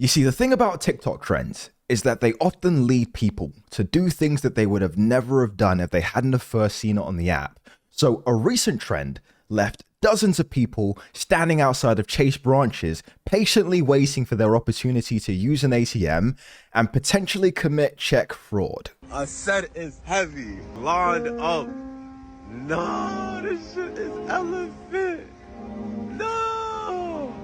You see, the thing about TikTok trends is that they often lead people to do things that they would have never have done if they hadn't have first seen it on the app. So a recent trend left dozens of people standing outside of Chase branches, patiently waiting for their opportunity to use an ATM and potentially commit check fraud. A set is heavy, lined up. No, this shit is elephant. No,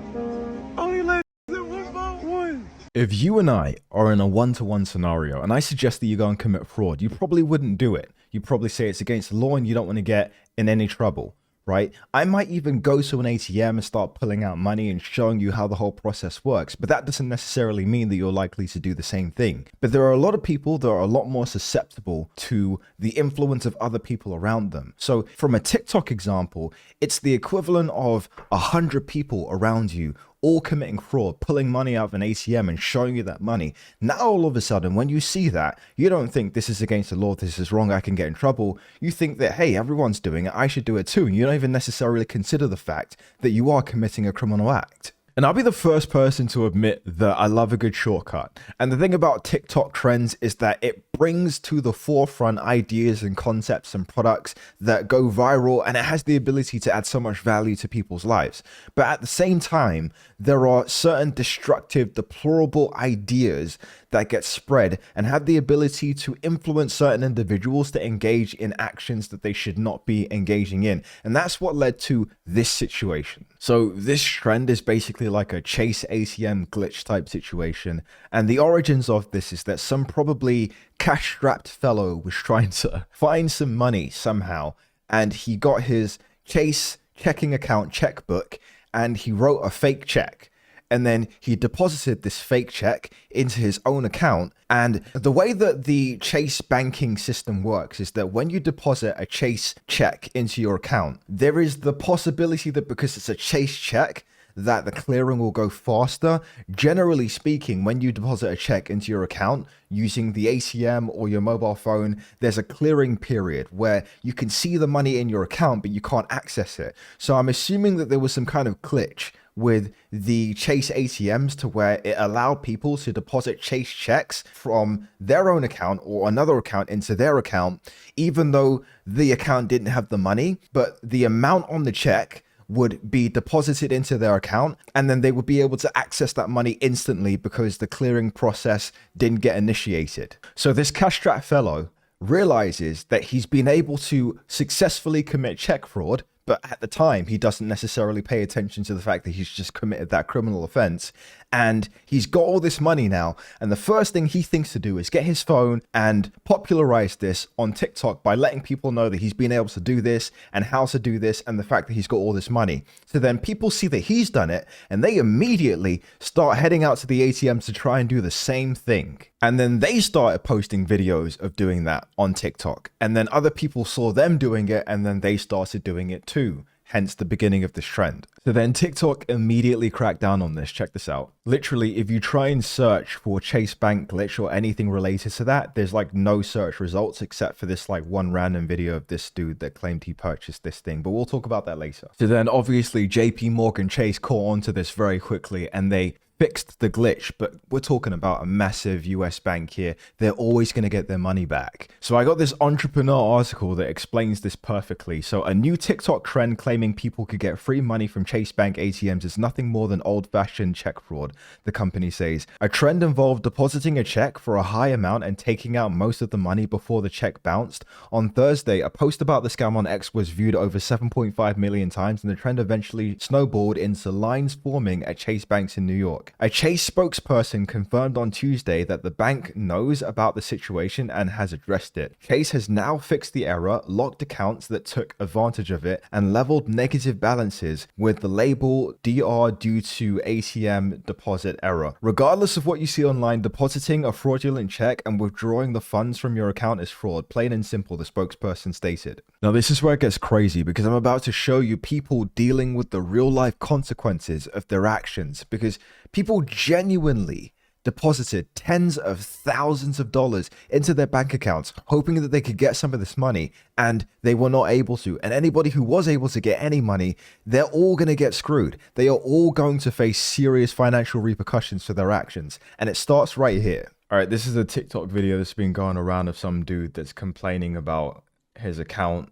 only like 1x1. If you and I are in a one-to-one scenario and I suggest that you go and commit fraud, you probably wouldn't do it. You'd probably say it's against the law and you don't want to get in any trouble, right? I might even go to an ATM and start pulling out money and showing you how the whole process works, but that doesn't necessarily mean that you're likely to do the same thing. But there are a lot of people that are a lot more susceptible to the influence of other people around them. So from a TikTok example, it's the equivalent of 100 people around you all committing fraud, pulling money out of an ATM and showing you that money. Now, all of a sudden, when you see that, you don't think this is against the law, this is wrong, I can get in trouble. You think that, hey, everyone's doing it, I should do it too. And you don't even necessarily consider the fact that you are committing a criminal act. And I'll be the first person to admit that I love a good shortcut. And the thing about TikTok trends is that it brings to the forefront ideas and concepts and products that go viral, and it has the ability to add so much value to people's lives. But at the same time, there are certain destructive, deplorable ideas that get spread and have the ability to influence certain individuals to engage in actions that they should not be engaging in. And that's what led to this situation. So this trend is basically like a Chase ATM glitch type situation. And the origins of this is that some probably cash-strapped fellow was trying to find some money somehow, and he got his Chase checking account checkbook and he wrote a fake check. And then he deposited this fake check into his own account. And the way that the Chase banking system works is that when you deposit a Chase check into your account, there is the possibility that because it's a Chase check, that the clearing will go faster. Generally speaking, when you deposit a check into your account using the ATM or your mobile phone, there's a clearing period where you can see the money in your account, but you can't access it. So I'm assuming that there was some kind of glitch with the Chase ATMs to where it allowed people to deposit Chase checks from their own account or another account into their account, even though the account didn't have the money, but the amount on the check would be deposited into their account, and then they would be able to access that money instantly because the clearing process didn't get initiated. So this cash-strapped fellow realizes that he's been able to successfully commit check fraud, but at the time he doesn't necessarily pay attention to the fact that he's just committed that criminal offense, and he's got all this money now. And the first thing he thinks to do is get his phone and popularize this on TikTok by letting people know that he's been able to do this and how to do this and the fact that he's got all this money. So then people see that he's done it and they immediately start heading out to the ATMs to try and do the same thing. And then they started posting videos of doing that on TikTok. And then other people saw them doing it and then they started doing it too. Hence the beginning of this trend. So then TikTok immediately cracked down on this. Check this out. Literally, if you try and search for Chase Bank glitch or anything related to that, there's like no search results except for this like one random video of this dude that claimed he purchased this thing. But we'll talk about that later. So then obviously JP Morgan Chase caught on to this very quickly and they fixed the glitch, but we're talking about a massive US bank here. They're always going to get their money back. So I got this entrepreneur article that explains this perfectly. So a new TikTok trend claiming people could get free money from Chase Bank ATMs is nothing more than old-fashioned check fraud, the company says. A trend involved depositing a check for a high amount and taking out most of the money before the check bounced. On Thursday, a post about the scam on X was viewed over 7.5 million times, and the trend eventually snowballed into lines forming at Chase banks in New York. A Chase spokesperson confirmed on Tuesday that the bank knows about the situation and has addressed it. Chase has now fixed the error, locked accounts that took advantage of it, and leveled negative balances with the label DR due to ATM deposit error. Regardless of what you see online, depositing a fraudulent check and withdrawing the funds from your account is fraud. Plain and simple, the spokesperson stated. Now this is where it gets crazy because I'm about to show you people dealing with the real life consequences of their actions, because people genuinely deposited tens of thousands of dollars into their bank accounts, hoping that they could get some of this money, and they were not able to. And anybody who was able to get any money, they're all going to get screwed. They are all going to face serious financial repercussions for their actions. And it starts right here. All right, this is a TikTok video that's been going around of some dude that's complaining about his account.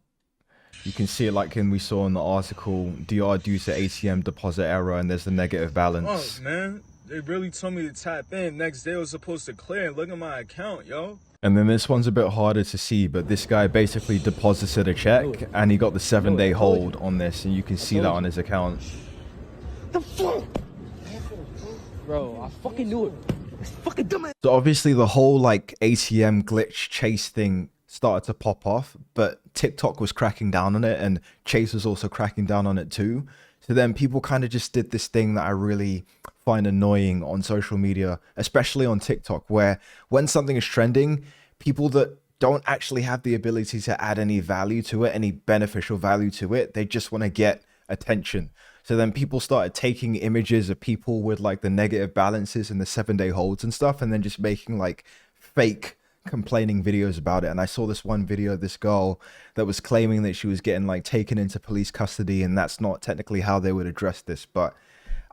You can see it like we saw in the article, DR due to ATM deposit error, and there's the negative balance. Oh, man. They really told me to tap in. Next day I was supposed to clear and look at my account, yo. And then this one's a bit harder to see, but this guy basically deposited a check and he got the 7-day hold on this, and you can see that on his account. The fuck? Bro, I fucking knew it. It's fucking dumb. So obviously the whole like ATM glitch chase thing started to pop off, but TikTok was cracking down on it and Chase was also cracking down on it too. So then people kind of just did this thing that I really find annoying on social media, especially on TikTok, where when something is trending, people that don't actually have the ability to add any value to it, any beneficial value to it, they just want to get attention. So then people started taking images of people with like the negative balances and the 7-day holds and stuff, and then just making like fake complaining videos about it. And I saw this one video of this girl that was claiming that she was getting like taken into police custody, and that's not technically how they would address this, but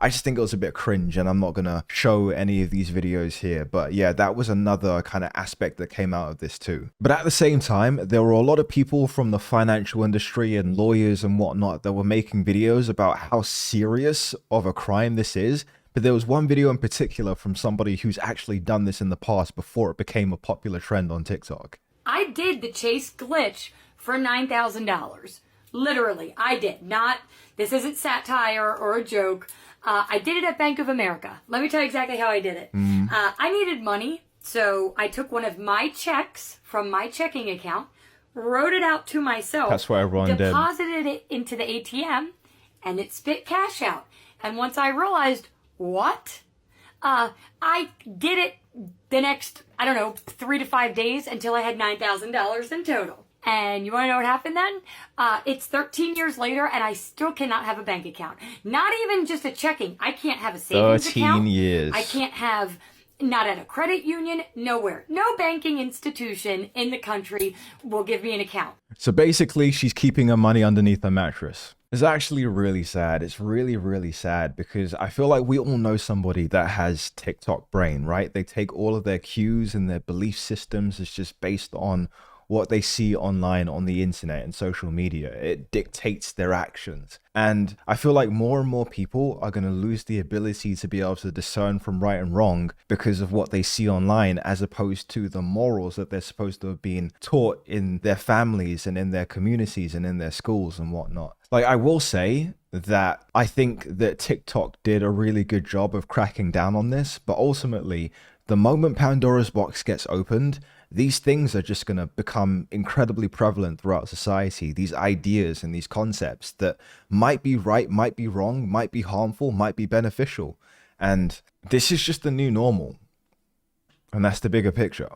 I just think it was a bit cringe, and I'm not gonna show any of these videos here. But yeah, that was another kind of aspect that came out of this too. But at the same time, there were a lot of people from the financial industry and lawyers and whatnot that were making videos about how serious of a crime this is. But there was one video in particular from somebody who's actually done this in the past before it became a popular trend on TikTok. I did the Chase glitch for $9,000. Literally, I did. Not, this isn't satire or a joke. I did it at Bank of America. Let me tell you exactly how I did it. I needed money, so I took one of my checks from my checking account, wrote it out to myself. That's what everyone did. Deposited it into the ATM, and it spit cash out. And once I realized, what? I did it the next, I don't know, 3 to 5 days until I had $9,000 in total. And you want to know what happened then? It's 13 years later, and I still cannot have a bank account. Not even just a checking. I can't have a savings account. 13 years. I can't have, not at a credit union, nowhere. No banking institution in the country will give me an account. So basically, she's keeping her money underneath her mattress. It's actually really sad. It's really, really sad, because I feel like we all know somebody that has TikTok brain, right? They take all of their cues and their belief systems is just based on what they see online on the internet and social media. It dictates their actions. And I feel like more and more people are going to lose the ability to be able to discern from right and wrong because of what they see online, as opposed to the morals that they're supposed to have been taught in their families and in their communities and in their schools and whatnot. Like, I will say that I think that TikTok did a really good job of cracking down on this, but ultimately, the moment Pandora's box gets opened, these things are just going to become incredibly prevalent throughout society. These ideas and these concepts that might be right, might be wrong, might be harmful, might be beneficial. And this is just the new normal. And that's the bigger picture.